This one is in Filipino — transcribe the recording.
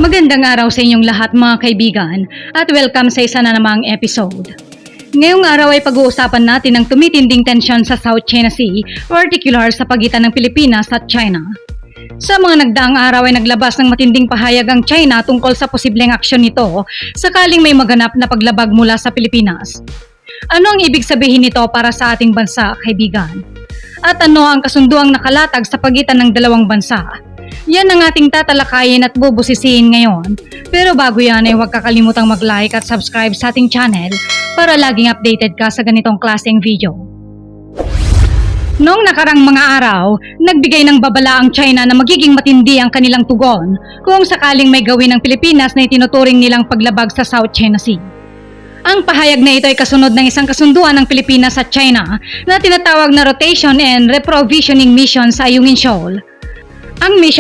Magandang araw sa inyong lahat mga kaibigan at welcome sa isa na namang episode. Ngayong araw ay pag-uusapan natin ang tumitinding tensyon sa South China Sea, particular sa pagitan ng Pilipinas at China. Sa mga nagdaang araw ay naglabas ng matinding pahayag ang China tungkol sa posibleng aksyon nito sakaling may maganap na paglabag mula sa Pilipinas. Ano ang ibig sabihin nito para sa ating bansa, kaibigan? At ano ang kasunduang nakalatag sa pagitan ng dalawang bansa? Yan ang ating tatalakayin at bubusisiin ngayon. Pero bago yan ay huwag kakalimutang mag-like at subscribe sa ating channel para laging updated ka sa ganitong klaseng video. Noong nakarang mga araw, nagbigay ng babala ang China na magiging matindi ang kanilang tugon kung sakaling may gawin ng Pilipinas na itinuturing nilang paglabag sa South China Sea. Ang pahayag na ito ay kasunod ng isang kasunduan ng Pilipinas at China na tinatawag na Rotation and Reprovisioning Mission sa Ayungin Shoal. Ang mission